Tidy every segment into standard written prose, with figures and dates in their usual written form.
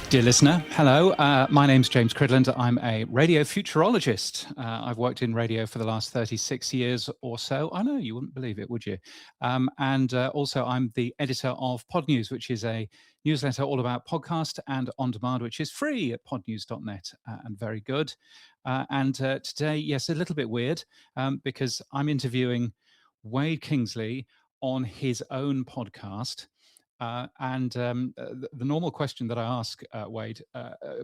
Dear listener, hello. My name's James Cridland. I'm a radio futurologist. I've worked in radio for the last 36 years or so. I know, you wouldn't believe it, would you? And also I'm the editor of Podnews, which is a newsletter all about podcast and on demand, which is free at podnews.net and very good. And today, yes, a little bit weird because I'm interviewing Wade Kingsley on his own podcast. The normal question that I ask, Wade,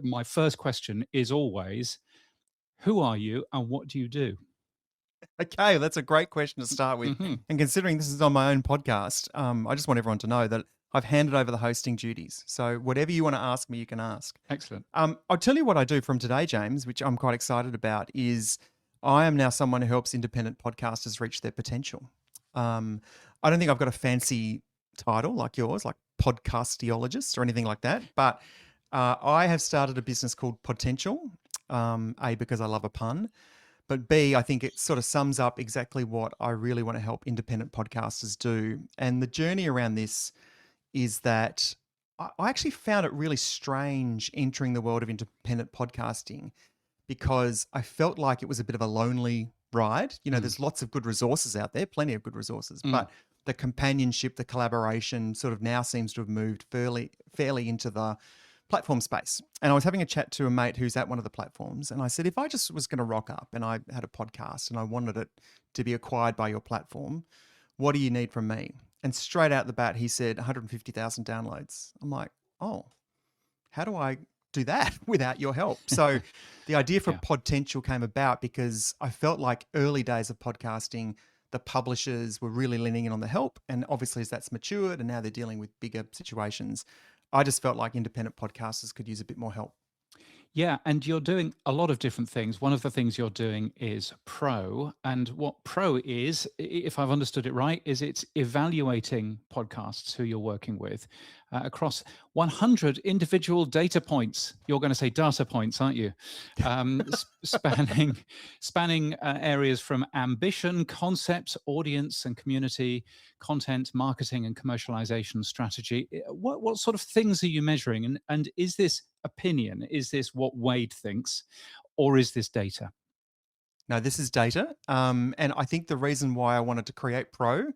my first question is always, who are you and what do you do? Okay, that's a great question to start with. Mm-hmm. And considering this is on my own podcast, I just want everyone to know that I've handed over the hosting duties. So whatever you want to ask me, you can ask. Excellent. I'll tell you what I do from today, James, which I'm quite excited about, is I am now someone who helps independent podcasters reach their potential. I don't think I've got a fancy title like yours, like podcastiologist or anything like that, but I have started a business called Podtential, A, because I love a pun, but B, I think it sort of sums up exactly what I really want to help independent podcasters do. And the journey around this is that I actually found it really strange entering the world of independent podcasting because I felt like it was a bit of a lonely ride. You know, there's lots of good resources out there, plenty of good resources, but the companionship, the collaboration sort of now seems to have moved fairly into the platform space. And I was having a chat to a mate who's at one of the platforms, and I said, if I just was going to rock up and I had a podcast and I wanted it to be acquired by your platform, what do you need from me? And straight out the bat, he said 150,000 downloads. I'm like, oh, how do I do that without your help? So the idea for Podtential came about because I felt like early days of podcasting, the publishers were really leaning in on the help. And obviously as that's matured and now they're dealing with bigger situations, I just felt like independent podcasters could use a bit more help. Yeah, and you're doing a lot of different things. One of the things you're doing is Pro. And what Pro is, if I've understood it right, is it's evaluating podcasts who you're working with across 100 individual data points. You're going to say data points, aren't you? Spanning areas from ambition, concepts, audience and community, content, marketing and commercialization strategy. What sort of things are you measuring? And is this opinion? Is this what Wade thinks, or is this data? No, this is data. And I think the reason why I wanted to create Pro,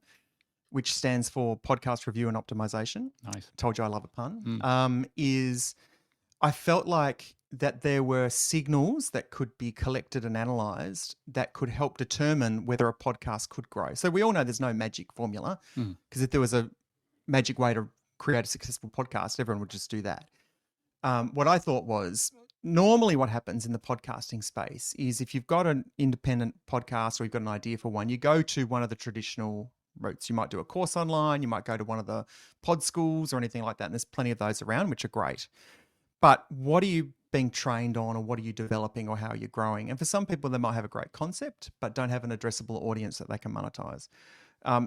which stands for Podcast Review and Optimization, Nice. Told you I love a pun, is I felt like that there were signals that could be collected and analyzed that could help determine whether a podcast could grow. So we all know there's no magic formula, because if there was a magic way to create a successful podcast, everyone would just do that. What I thought was, normally what happens in the podcasting space is if you've got an independent podcast or you've got an idea for one, you go to one of the traditional routes. You might do a course online, you might go to one of the pod schools or anything like that, and there's plenty of those around, which are great. But what are you being trained on, or what are you developing, or how are you growing? And for some people, they might have a great concept, but don't have an addressable audience that they can monetize.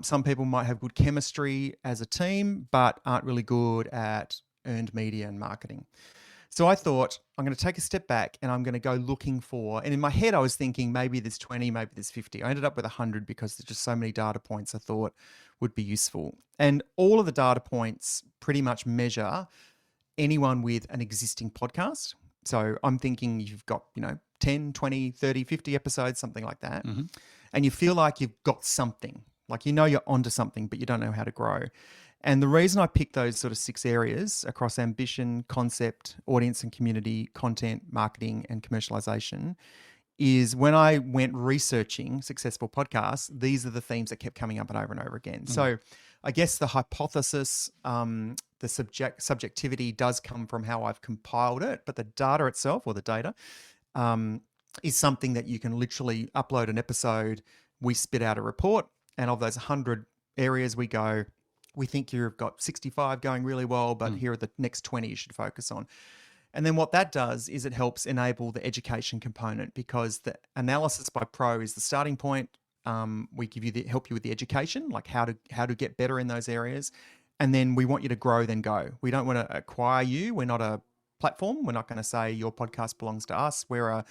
Some people might have good chemistry as a team, but aren't really good at earned media and marketing. So I thought, I'm going to take a step back and I'm going to go looking for, and in my head I was thinking maybe there's 20, maybe there's 50. I ended up with 100 because there's just so many data points I thought would be useful. And all of the data points pretty much measure anyone with an existing podcast. So I'm thinking you've got, 10, 20, 30, 50 episodes, something like that. And you feel like you've got something, like you're onto something, but you don't know how to grow. And the reason I picked those sort of 6 areas across ambition, concept, audience and community, content, marketing, and commercialization is when I went researching successful podcasts, these are the themes that kept coming up and over again. So I guess the hypothesis, the subjectivity does come from how I've compiled it, but the data itself, or the data, is something that you can literally upload an episode, we spit out a report, and of those 100 areas we think you've got 65 going really well, but here are the next 20 you should focus on. And then what that does is it helps enable the education component, because the analysis by Pro is the starting point. We give you help you with the education, like how to get better in those areas. And then we want you to grow, then go. We don't want to acquire you. We're not a platform. We're not going to say your podcast belongs to us. We're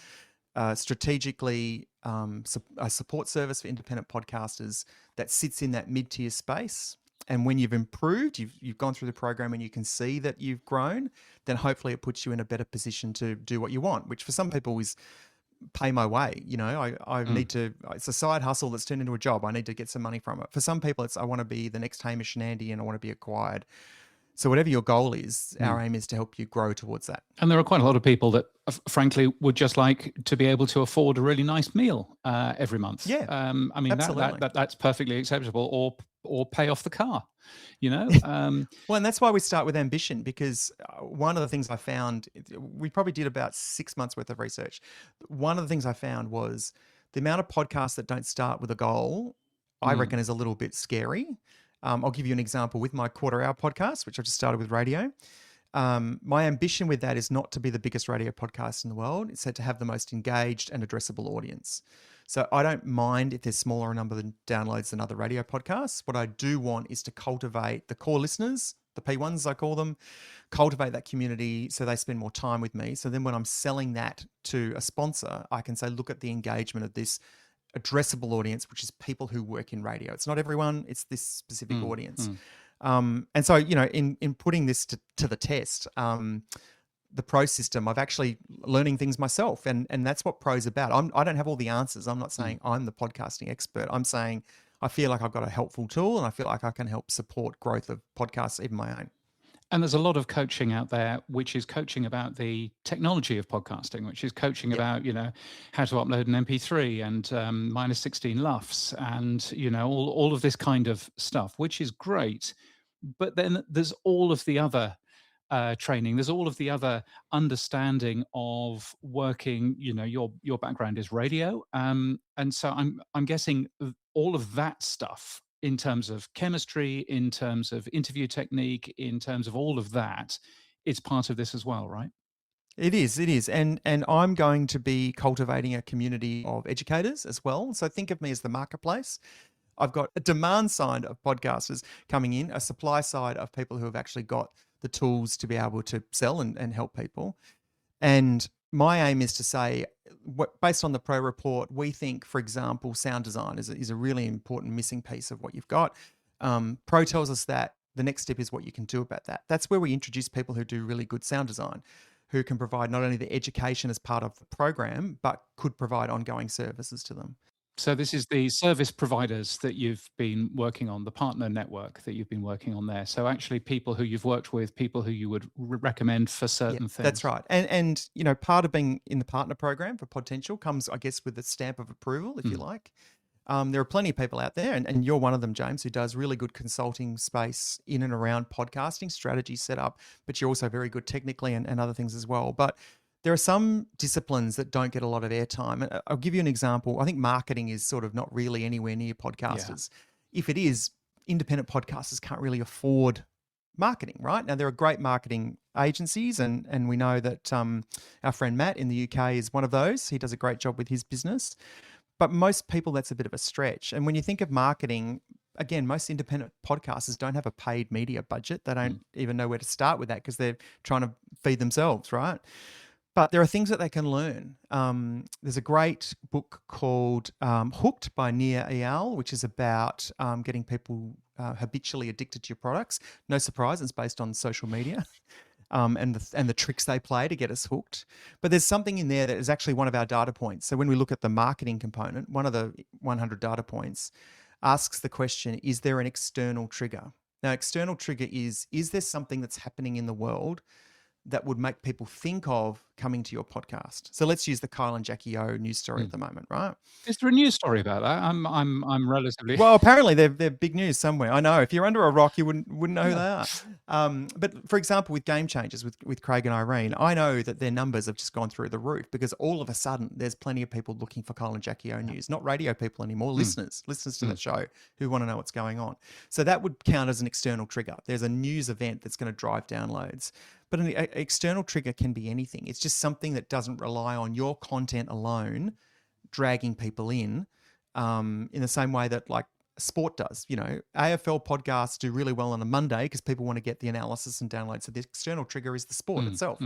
a strategically a support service for independent podcasters that sits in that mid-tier space. And when you've improved, you've gone through the program and you can see that you've grown, then hopefully it puts you in a better position to do what you want, which for some people is pay my way. You know, I Mm. need to, it's a side hustle that's turned into a job. I need to get some money from it. For some people, it's I want to be the next Hamish and Andy and I want to be acquired. So whatever your goal is, our aim is to help you grow towards that. And there are quite a lot of people that, frankly, would just like to be able to afford a really nice meal every month. Yeah, I mean, absolutely. that's perfectly acceptable, or pay off the car, you know? Well, and that's why we start with ambition, because one of the things I found, we probably did about 6 months worth of research. One of the things I found was the amount of podcasts that don't start with a goal, I reckon is a little bit scary. I'll give you an example with my quarter hour podcast, which I just started with radio. My ambition with that is not to be the biggest radio podcast in the world. It's to have the most engaged and addressable audience. So I don't mind if there's smaller number of downloads than other radio podcasts. What I do want is to cultivate the core listeners, the P1s I call them, cultivate that community so they spend more time with me. So then when I'm selling that to a sponsor, I can say, look at the engagement of this addressable audience, which is people who work in radio. It's not everyone, it's this specific audience. And so, you know, in putting this to the test, the Pro system, I've actually learning things myself. And that's what Pro's about. I don't have all the answers. I'm not saying I'm the podcasting expert. I'm saying I feel like I've got a helpful tool and I feel like I can help support growth of podcasts, even my own. And there's a lot of coaching out there, which is coaching about the technology of podcasting, which is coaching about, you know, how to upload an MP3 and minus 16 LUFS and, you know, all of this kind of stuff, which is great. But then there's all of the other training. There's all of the other understanding of working. You know, your background is radio, and so I'm guessing all of that stuff in terms of chemistry, in terms of interview technique, in terms of all of that, it's part of this as well, right? It is. And I'm going to be cultivating a community of educators as well. So think of me as the marketplace. I've got a demand side of podcasters coming in, a supply side of people who have actually got the tools to be able to sell and help people. And my aim is to say, based on the Pro report, we think, for example, sound design is a really important missing piece of what you've got. Pro tells us that the next step is what you can do about that. That's where we introduce people who do really good sound design, who can provide not only the education as part of the program, but could provide ongoing services to them. So this is the service providers that you've been working on, the partner network that you've been working on there. So actually people who you've worked with, people who you would recommend for certain things. That's right. And you know, part of being in the partner program for Podtential comes, I guess, with the stamp of approval, if you like. There are plenty of people out there, and you're one of them, James, who does really good consulting space in and around podcasting, strategy setup, but you're also very good technically and other things as well. But there are some disciplines that don't get a lot of airtime. And I'll give you an example. I think marketing is sort of not really anywhere near podcasters. Yeah. If it is, independent podcasters can't really afford marketing, right? Now, there are great marketing agencies, and we know that our friend Matt in the UK is one of those. He does a great job with his business. But most people, that's a bit of a stretch. And when you think of marketing, again, most independent podcasters don't have a paid media budget. They don't even know where to start with that because they're trying to feed themselves, right? But there are things that they can learn. There's a great book called Hooked by Nia Eyal, which is about getting people habitually addicted to your products. No surprise, it's based on social media and the tricks they play to get us hooked. But there's something in there that is actually one of our data points. So when we look at the marketing component, one of the 100 data points asks the question, is there an external trigger? Now, external trigger is there something that's happening in the world that would make people think of coming to your podcast? So let's use the Kyle and Jackie O news story at the moment, right? Is there a news story about that? I'm relatively well. Apparently, they're big news somewhere. I know. If you're under a rock, you wouldn't know who they are. But for example, with Game Changers with Craig and Irene, I know that their numbers have just gone through the roof because all of a sudden there's plenty of people looking for Kyle and Jackie O news, not radio people anymore, listeners to the show who want to know what's going on. So that would count as an external trigger. There's a news event that's going to drive downloads. But an external trigger can be anything. It's just something that doesn't rely on your content alone dragging people in the same way that like sport does. You know, AFL podcasts do really well on a Monday because people want to get the analysis and download. So the external trigger is the sport itself.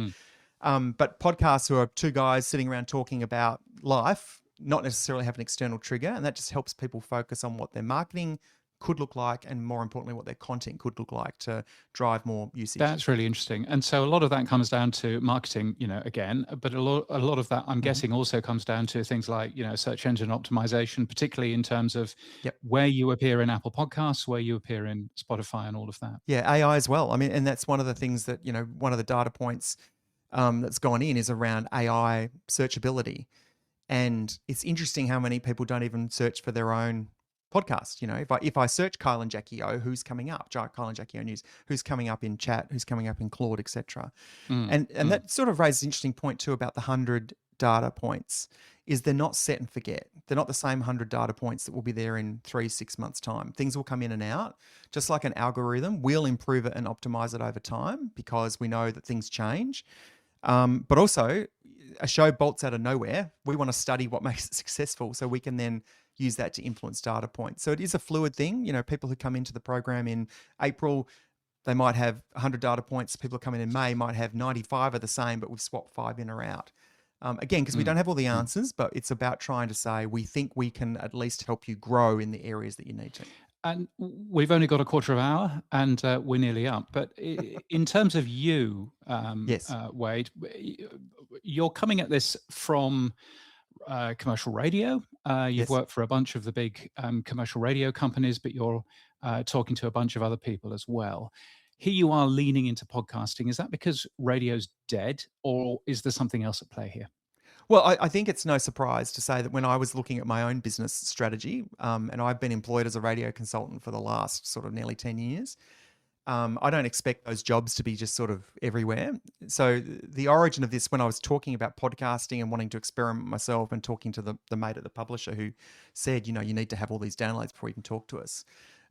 But podcasts who are two guys sitting around talking about life, not necessarily have an external trigger. And that just helps people focus on what they're marketing could look like, and more importantly, what their content could look like to drive more usage. That's really interesting. And so a lot of that comes down to marketing, again, but a lot of that, I'm guessing, also comes down to things like, search engine optimization, particularly in terms of where you appear in Apple Podcasts, where you appear in Spotify, and all of that. Yeah, AI as well. I mean, and that's one of the things that, one of the data points that's gone in is around AI searchability. And it's interesting how many people don't even search for their own podcast. If I search Kyle and Jackie O, who's coming up? Kyle and Jackie O News, who's coming up in chat, who's coming up in Claude, etc. And that sort of raises an interesting point too about the 100 data points. Is they're not set and forget. They're not the same 100 data points that will be there in 3-6 months' time. Things will come in and out. Just like an algorithm, we'll improve it and optimize it over time because we know that things change. But also, a show bolts out of nowhere. We want to study what makes it successful so we can then use that to influence data points. So it is a fluid thing. People who come into the program in April, they might have 100 data points. People who come in May might have 95 of the same, but we've swapped 5 in or out. Again, because we don't have all the answers, but it's about trying to say we think we can at least help you grow in the areas that you need to. And we've only got a quarter of an hour, and we're nearly up. But in terms of you, Yes. Wade, you're coming at this from commercial radio. You've Yes. worked for a bunch of the big commercial radio companies, but you're talking to a bunch of other people as well. Here you are leaning into podcasting. Is that because radio's dead, or is there something else at play here? Well, I think it's no surprise to say that when I was looking at my own business strategy, and I've been employed as a radio consultant for the last sort of nearly 10 years, I don't expect those jobs to be just sort of everywhere. So the origin of this, when I was talking about podcasting and wanting to experiment myself and talking to the mate at the publisher who said, you need to have all these downloads before you can talk to us,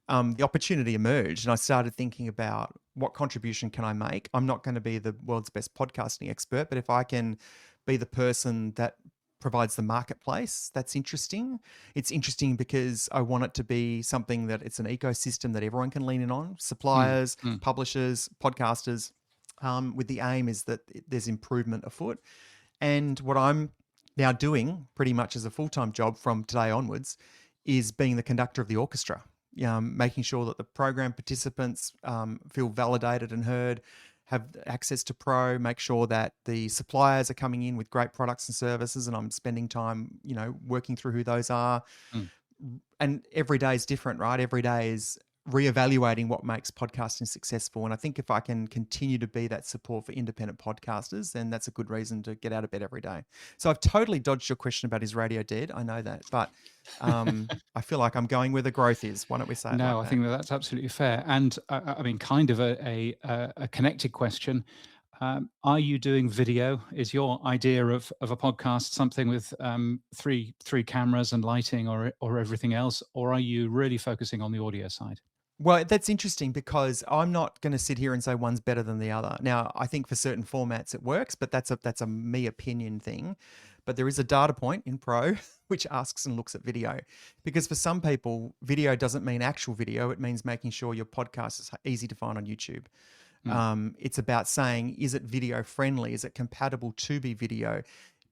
the opportunity emerged and I started thinking about what contribution can I make? I'm not going to be the world's best podcasting expert, but if I can be the person that provides the marketplace, that's interesting. It's interesting because I want it to be something that it's an ecosystem that everyone can lean in on, suppliers, publishers, podcasters, with the aim is that there's improvement afoot. And what I'm now doing pretty much as a full-time job from today onwards is being the conductor of the orchestra, making sure that the program participants feel validated and heard, have access to Pro, make sure that the suppliers are coming in with great products and services, and I'm spending time, working through who those are. And every day is different, right? Every day is reevaluating what makes podcasting successful. And I think if I can continue to be that support for independent podcasters, then that's a good reason to get out of bed every day. So I've totally dodged your question about is radio dead? I know that, but I feel like I'm going where the growth is. Why don't we say it No, like I think that's absolutely fair. And I mean, kind of a connected question. Are you doing video? Is your idea of a podcast something with three cameras and lighting or everything else? Or are you really focusing on the audio side? Well, that's interesting because I'm not going to sit here and say one's better than the other. Now, I think for certain formats it works, but that's a me opinion thing. But there is a data point in Pro which asks and looks at video. Because for some people, video doesn't mean actual video. It means making sure your podcast is easy to find on YouTube. It's about saying, is it video friendly? Is it compatible to be video?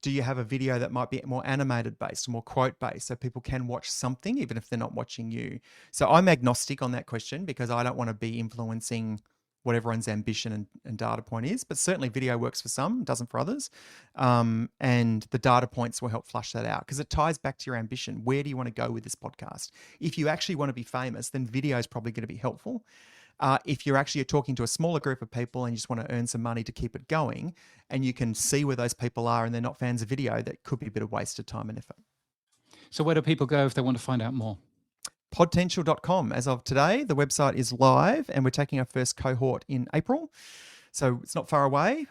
Do you have a video that might be more animated based, more quote based, so people can watch something even if they're not watching you? So I'm agnostic on that question because I don't want to be influencing what everyone's ambition and data point is, but certainly video works for some, doesn't for others. And the data points will help flush that out because it ties back to your ambition. Where do you want to go with this podcast? If you actually want to be famous, then video is probably going to be helpful. If you're actually talking to a smaller group of people and you just want to earn some money to keep it going and you can see where those people are and they're not fans of video, that could be a bit of wasted time and effort. So where do people go if they want to find out more? Podtential.com. As of today, the website is live and we're taking our first cohort in April. So it's not far away.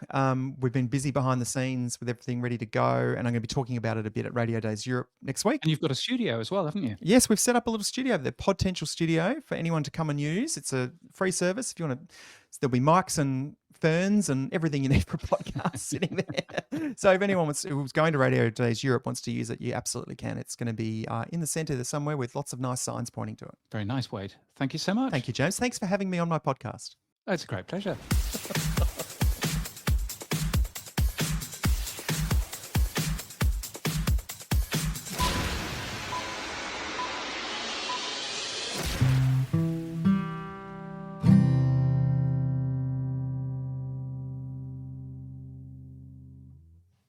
We've been busy behind the scenes with everything ready to go. And I'm going to be talking about it a bit at Radio Days Europe next week. And you've got a studio as well, haven't you? Yes, we've set up a little studio, the Podtential Studio, for anyone to come and use. It's a free service. If you want to, there'll be mics and ferns and everything you need for a podcast sitting there. So if anyone who's going to Radio Days Europe wants to use it, you absolutely can. It's going to be in the centre there somewhere with lots of nice signs pointing to it. Very nice, Wade. Thank you so much. Thank you, James. Thanks for having me on my podcast. Oh, it's a great pleasure.